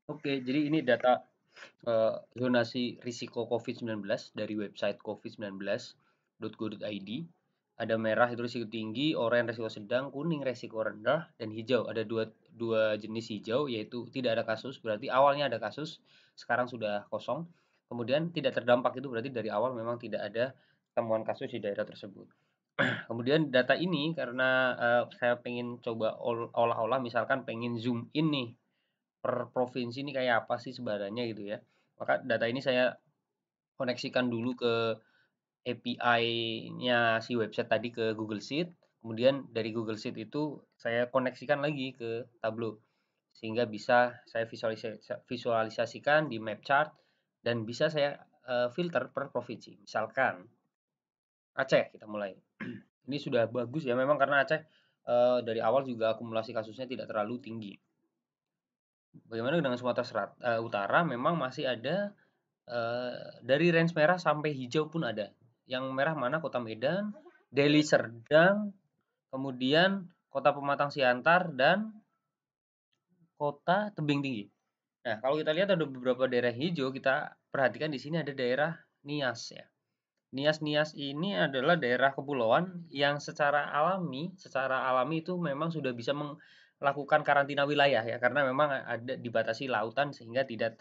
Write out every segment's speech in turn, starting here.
Oke, jadi ini data zonasi risiko COVID-19 dari website covid19.go.id. Ada merah itu risiko tinggi, oranye risiko sedang, kuning risiko rendah, dan hijau. Ada dua jenis hijau, yaitu tidak ada kasus, berarti awalnya ada kasus, sekarang sudah kosong. Kemudian tidak terdampak itu berarti dari awal memang tidak ada temuan kasus di daerah tersebut. Kemudian data ini karena saya pengen coba olah-olah, misalkan pengen zoom in nih per provinsi ini kayak apa sih sebenarnya gitu ya. Maka data ini saya koneksikan dulu ke API-nya si website tadi ke Google Sheet. Kemudian dari Google Sheet itu saya koneksikan lagi ke Tableau sehingga bisa saya visualisasikan di map chart dan bisa saya filter per provinsi. Misalkan Aceh kita mulai. Ini sudah bagus ya memang karena Aceh dari awal juga akumulasi kasusnya tidak terlalu tinggi. Bagaimana dengan Sumatera Utara memang masih ada dari range merah sampai hijau pun ada. Yang merah mana? Kota Medan, Deli Serdang, kemudian Kota Pematang Siantar, dan Kota Tebing Tinggi. Nah, kalau kita lihat ada beberapa daerah hijau, kita perhatikan di sini ada daerah Nias ya. Nias-Nias ini adalah daerah kepulauan yang secara alami itu memang sudah bisa melakukan karantina wilayah ya, karena memang ada dibatasi lautan sehingga tidak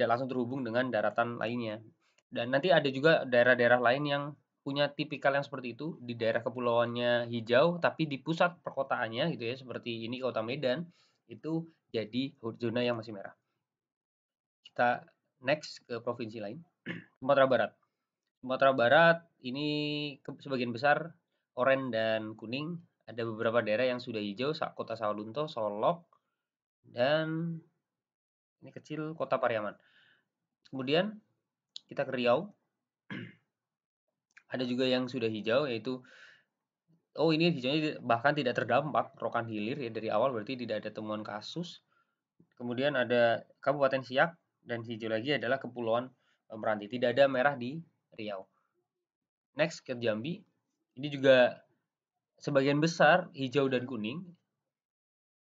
langsung terhubung dengan daratan lainnya. Dan nanti ada juga daerah-daerah lain yang punya tipikal yang seperti itu di daerah kepulauannya hijau tapi di pusat perkotaannya gitu ya, seperti ini Kota Medan itu jadi zona yang masih merah. Kita next ke provinsi lain. Sumatera Barat. Sumatera Barat ini sebagian besar oranye dan kuning. Ada beberapa daerah yang sudah hijau, Kota Sawalunto, Solok, dan ini kecil Kota Pariaman. Kemudian kita ke Riau. Ada juga yang sudah hijau, yaitu ini hijaunya bahkan tidak terdampak Rokan Hilir ya dari awal, berarti tidak ada temuan kasus. Kemudian ada Kabupaten Siak dan hijau lagi adalah Kepulauan Meranti. Tidak ada merah di Riau. Next ke Jambi. Ini juga sebagian besar hijau dan kuning.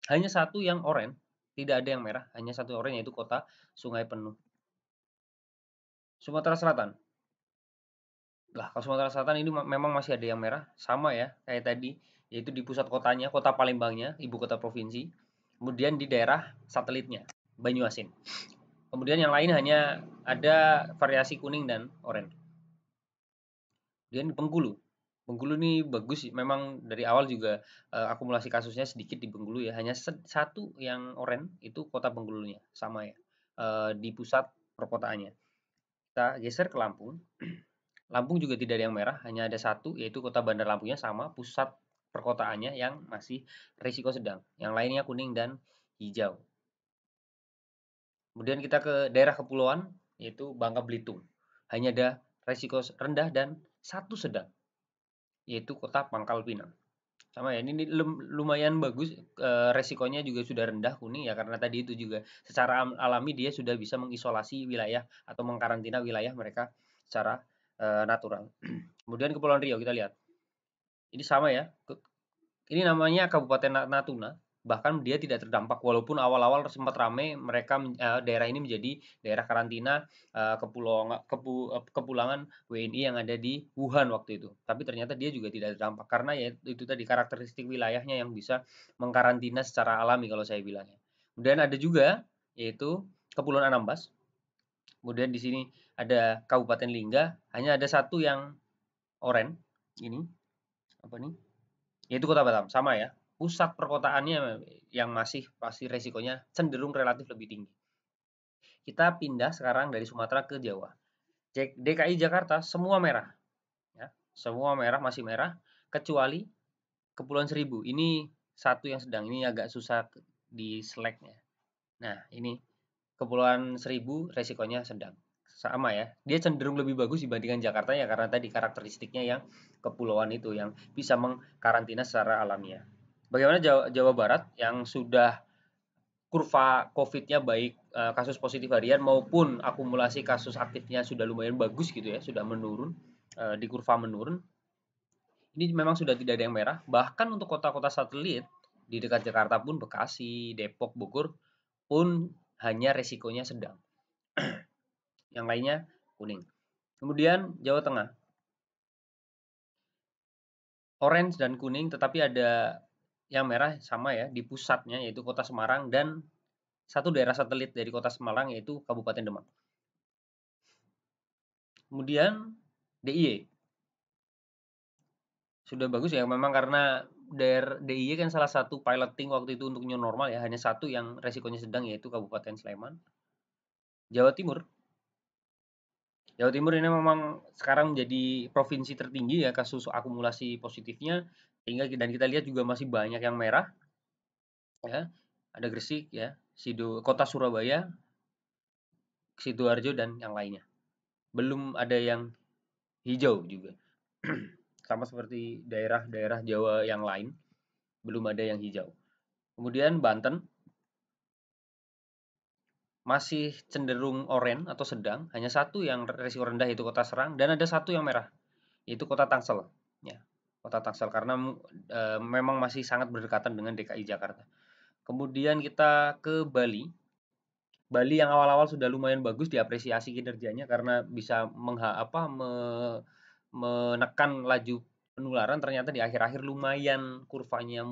Hanya satu yang oranye, tidak ada yang merah. Hanya satu oranye yaitu Kota Sungai Penuh. Sumatera Selatan. Lah, kalau Sumatera Selatan ini memang masih ada yang merah, sama ya kayak tadi, yaitu di pusat kotanya, Kota Palembangnya, ibu kota provinsi. Kemudian di daerah satelitnya, Banyuasin. Kemudian yang lain hanya ada variasi kuning dan oranye. Kemudian Bengkulu. Bengkulu ini bagus, memang dari awal juga akumulasi kasusnya sedikit di Bengkulu ya. Hanya satu yang oranye itu kota Bengkulunya, sama ya. Di pusat perkotaannya. Kita geser ke Lampung. Lampung juga tidak ada yang merah, hanya ada satu yaitu kota Bandar Lampungnya sama, pusat perkotaannya yang masih risiko sedang. Yang lainnya kuning dan hijau. Kemudian kita ke daerah kepulauan yaitu Bangka Belitung. Hanya ada risiko rendah dan satu sedang yaitu kota Pangkal Pinang. Sama ya, ini lumayan bagus, resikonya juga sudah rendah kuning ya karena tadi itu juga secara alami dia sudah bisa mengisolasi wilayah atau mengkarantina wilayah mereka secara natural. Kemudian Kepulauan Riau kita lihat. Ini sama ya. Ini namanya Kabupaten Natuna. Bahkan dia tidak terdampak walaupun awal-awal sempat ramai mereka daerah ini menjadi daerah karantina kepulangan WNI yang ada di Wuhan waktu itu. Tapi ternyata dia juga tidak terdampak karena ya itu tadi karakteristik wilayahnya yang bisa mengkarantina secara alami kalau saya bilangnya. Kemudian ada juga yaitu Kepulauan Anambas. Kemudian di sini ada Kabupaten Lingga, hanya ada satu yang oranye. Ini apa nih? Yaitu Kota Batam, sama ya. Pusat perkotaannya yang masih pasti resikonya cenderung relatif lebih tinggi. Kita pindah sekarang dari Sumatera ke Jawa. DKI Jakarta semua merah, ya. Semua merah, masih merah kecuali Kepulauan Seribu. Ini satu yang sedang, ini agak susah di select-nya. Nah, ini Kepulauan Seribu resikonya sedang. Sama ya. Dia cenderung lebih bagus dibandingkan Jakarta ya karena tadi karakteristiknya yang kepulauan itu yang bisa mengkarantina secara alamiah. Bagaimana Jawa Barat yang sudah kurva COVID-nya baik kasus positif harian maupun akumulasi kasus aktifnya sudah lumayan bagus gitu ya, sudah menurun di kurva menurun. Ini memang sudah tidak ada yang merah. Bahkan untuk kota-kota satelit di dekat Jakarta pun Bekasi, Depok, Bogor pun hanya resikonya sedang. Yang lainnya kuning. Kemudian Jawa Tengah, orange dan kuning, tetapi ada yang merah sama ya di pusatnya yaitu Kota Semarang dan satu daerah satelit dari Kota Semarang yaitu Kabupaten Demak. Kemudian DIY sudah bagus ya, memang karena daerah DIY kan salah satu piloting waktu itu untuk new normal ya, hanya satu yang resikonya sedang yaitu Kabupaten Sleman. Jawa Timur, Jawa Timur ini memang sekarang menjadi provinsi tertinggi ya kasus akumulasi positifnya, sehingga dan kita lihat juga masih banyak yang merah ya. Ada Gresik ya, Kota Surabaya, Sidoarjo dan yang lainnya. Belum ada yang hijau juga. Sama seperti daerah-daerah Jawa yang lain, belum ada yang hijau. Kemudian Banten masih cenderung oranye atau sedang, hanya satu yang risiko rendah yaitu Kota Serang dan ada satu yang merah yaitu Kota Tangsel. Ya, Kota Tangsel karena memang masih sangat berdekatan dengan DKI Jakarta. Kemudian kita ke Bali. Bali yang awal-awal sudah lumayan bagus diapresiasi kinerjanya karena bisa menekan laju penularan, ternyata di akhir-akhir lumayan kurvanya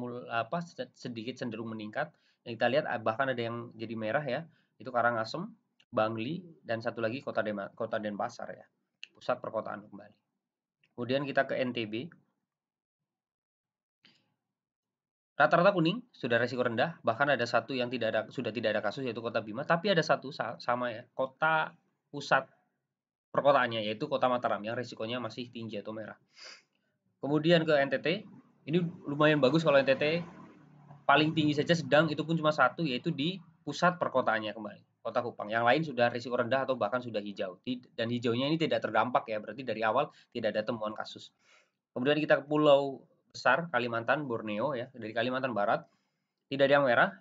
sedikit cenderung meningkat. Yang kita lihat bahkan ada yang jadi merah ya, itu Karangasem, Bangli, dan satu lagi Kota Denpasar ya, pusat perkotaan kembali. Kemudian kita ke NTB. Rata-rata kuning, sudah resiko rendah, bahkan ada satu yang sudah tidak ada kasus yaitu Kota Bima, tapi ada satu sama ya, kota pusat perkotaannya yaitu Kota Mataram yang resikonya masih tinggi atau merah. Kemudian ke NTT, ini lumayan bagus kalau NTT, paling tinggi saja sedang itu pun cuma satu yaitu di pusat perkotaannya kembali, Kota Kupang. Yang lain sudah risiko rendah atau bahkan sudah hijau. Dan hijaunya ini tidak terdampak ya, berarti dari awal tidak ada temuan kasus. Kemudian kita ke pulau besar Kalimantan, Borneo ya, dari Kalimantan Barat. Tidak ada yang merah,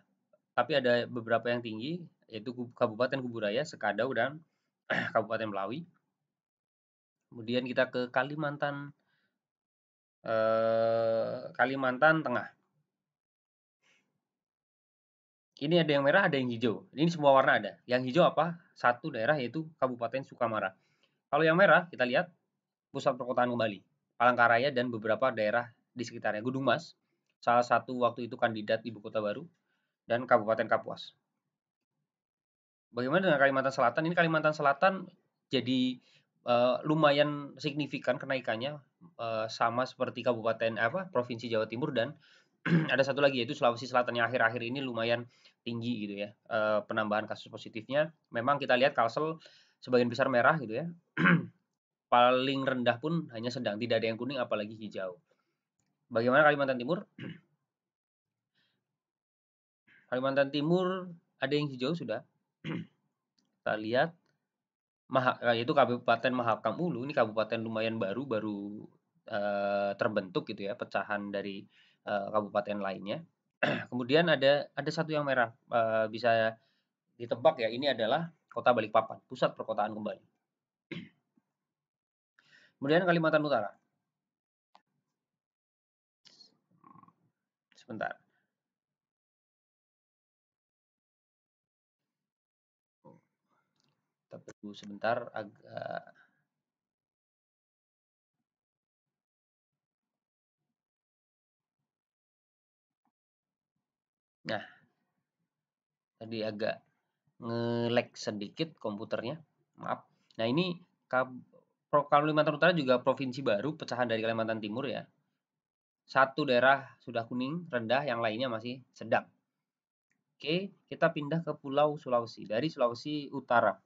tapi ada beberapa yang tinggi, yaitu Kabupaten Kuburaya, Sekadau, dan Kabupaten Melawi. Kemudian kita ke Kalimantan Tengah. Ini ada yang merah, ada yang hijau. Ini semua warna ada. Yang hijau apa? Satu daerah yaitu Kabupaten Sukamara. Kalau yang merah, kita lihat pusat perkotaan kembali, Palangkaraya dan beberapa daerah di sekitarnya. Gunung Mas, salah satu waktu itu kandidat ibu kota baru, dan Kabupaten Kapuas. Bagaimana dengan Kalimantan Selatan? Ini Kalimantan Selatan jadi lumayan signifikan kenaikannya, sama seperti provinsi Jawa Timur, dan ada satu lagi yaitu Sulawesi Selatan yang akhir-akhir ini lumayan tinggi gitu ya, penambahan kasus positifnya. Memang kita lihat Kalsel sebagian besar merah gitu ya. Paling rendah pun hanya sedang, tidak ada yang kuning apalagi hijau. Bagaimana Kalimantan Timur? Kalimantan Timur ada yang hijau sudah. Kita lihat yaitu Kabupaten Mahakam Ulu, ini kabupaten lumayan baru terbentuk gitu ya, pecahan dari kabupaten lainnya. Kemudian ada satu yang merah, bisa ditebak ya, ini adalah Kota Balikpapan, pusat perkotaan kembali. Kemudian Kalimantan Utara. Sebentar. Kita tunggu sebentar agak. Nah, tadi agak nge-lag sedikit komputernya. Maaf. Nah, ini Kalimantan Utara juga provinsi baru, pecahan dari Kalimantan Timur ya. Satu daerah sudah kuning rendah, yang lainnya masih sedang. Oke, kita pindah ke Pulau Sulawesi. Dari Sulawesi Utara.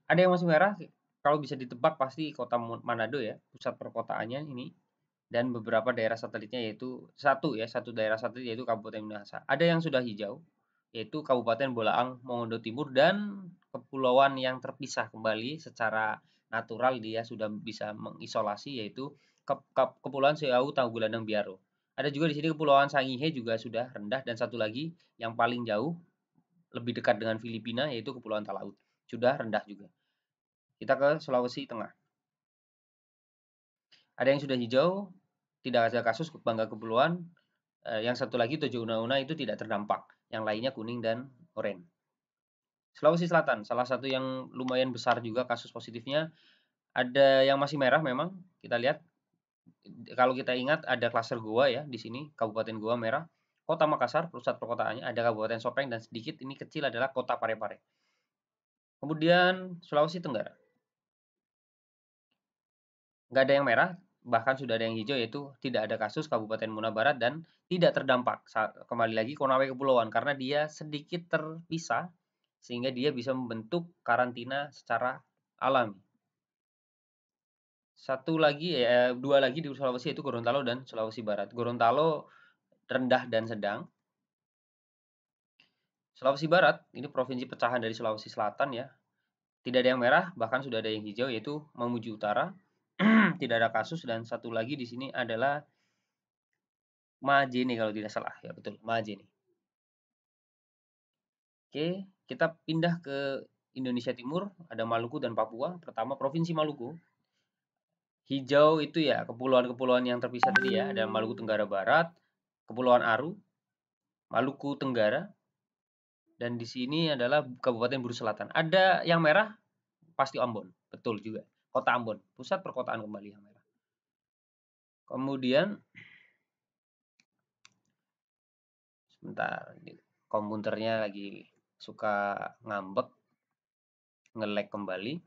Ada yang masih merah, kalau bisa ditebak pasti Kota Manado ya, pusat perkotaannya ini. Dan beberapa daerah satelitnya yaitu satu daerah satelit yaitu Kabupaten Minahasa. Ada yang sudah hijau, yaitu Kabupaten Bolaang, Mongondo Timur, dan kepulauan yang terpisah kembali secara natural dia sudah bisa mengisolasi yaitu Kepulauan Seau Tagulandang Biaro. Ada juga di sini Kepulauan Sangihe juga sudah rendah, dan satu lagi yang paling jauh lebih dekat dengan Filipina yaitu Kepulauan Talaut. Sudah rendah juga. Kita ke Sulawesi Tengah. Ada yang sudah hijau, tidak ada kasus Bangka Kepulauan. Yang satu lagi Tojo Una Una itu tidak terdampak. Yang lainnya kuning dan oranye. Sulawesi Selatan, salah satu yang lumayan besar juga kasus positifnya. Ada yang masih merah memang, kita lihat. Kalau kita ingat ada klaster Goa ya di sini, Kabupaten Goa merah. Kota Makassar, pusat perkotaannya, ada Kabupaten Sopeng, dan sedikit ini kecil adalah Kota Parepare. Kemudian Sulawesi Tenggara, nggak ada yang merah, bahkan sudah ada yang hijau, yaitu tidak ada kasus Kabupaten Muna Barat dan tidak terdampak. Kembali lagi Konawe Kepulauan, karena dia sedikit terpisah sehingga dia bisa membentuk karantina secara alami. Dua lagi di Sulawesi itu Gorontalo dan Sulawesi Barat. Gorontalo rendah dan sedang. Sulawesi Barat ini provinsi pecahan dari Sulawesi Selatan ya. Tidak ada yang merah, bahkan sudah ada yang hijau, yaitu Mamuju Utara. Tidak ada kasus, dan satu lagi di sini adalah Majene kalau tidak salah. Ya betul, Majene. Oke, kita pindah ke Indonesia Timur, ada Maluku dan Papua. Pertama, Provinsi Maluku. Hijau itu ya kepulauan-kepulauan yang terpisah tadi ya, ada Maluku Tenggara Barat, Kepulauan Aru, Maluku Tenggara, dan di sini adalah Kabupaten Buru Selatan. Ada yang merah, pasti Ambon, betul juga. Kota Ambon, pusat perkotaan kembali yang merah. Kemudian, sebentar, komputernya lagi suka ngambek, nge-lag kembali.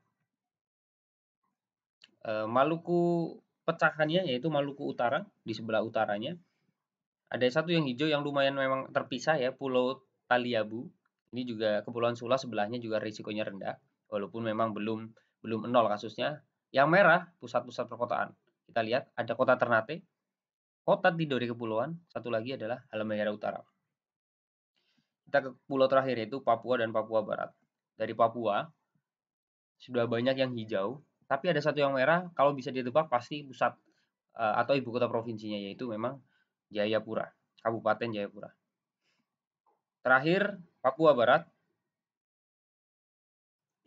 Maluku pecahannya yaitu Maluku Utara, di sebelah utaranya. Ada satu yang hijau yang lumayan memang terpisah ya, Pulau Taliabu. Ini juga Kepulauan Sula, sebelahnya juga risikonya rendah, walaupun memang belum nol kasusnya. Yang merah pusat-pusat perkotaan. Kita lihat ada Kota Ternate, Kota Tidore Kepulauan, satu lagi adalah Halmahera Utara. Kita ke pulau terakhir yaitu Papua dan Papua Barat. Dari Papua sudah banyak yang hijau, tapi ada satu yang merah, kalau bisa ditebak pasti pusat atau ibu kota provinsinya, yaitu memang Jayapura, Kabupaten Jayapura. Terakhir, Papua Barat,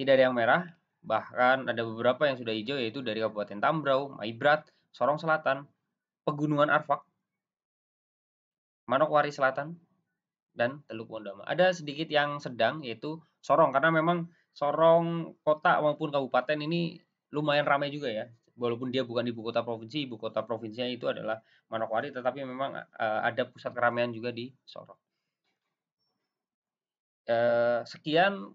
tidak ada yang merah, bahkan ada beberapa yang sudah hijau, yaitu dari Kabupaten Tambrau, Maibrat, Sorong Selatan, Pegunungan Arfak, Manokwari Selatan, dan Teluk Wondama. Ada sedikit yang sedang, yaitu Sorong, karena memang Sorong kota maupun kabupaten ini lumayan ramai juga ya. Walaupun dia bukan ibu kota provinsinya itu adalah Manokwari, tetapi memang ada pusat keramaian juga di Sorong. Sekian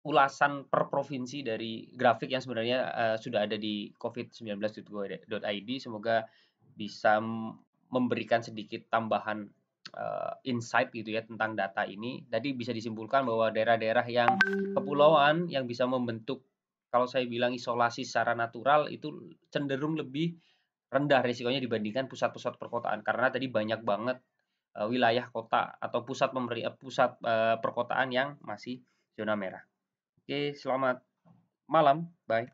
ulasan per provinsi dari grafik yang sebenarnya sudah ada di covid19.go.id. Semoga bisa memberikan sedikit tambahan insight gitu ya tentang data ini. Tadi bisa disimpulkan bahwa daerah-daerah yang kepulauan yang bisa membentuk, kalau saya bilang isolasi secara natural, itu cenderung lebih rendah risikonya dibandingkan pusat-pusat perkotaan, karena tadi banyak banget wilayah kota atau pusat perkotaan yang masih zona merah. Oke, selamat malam. Bye.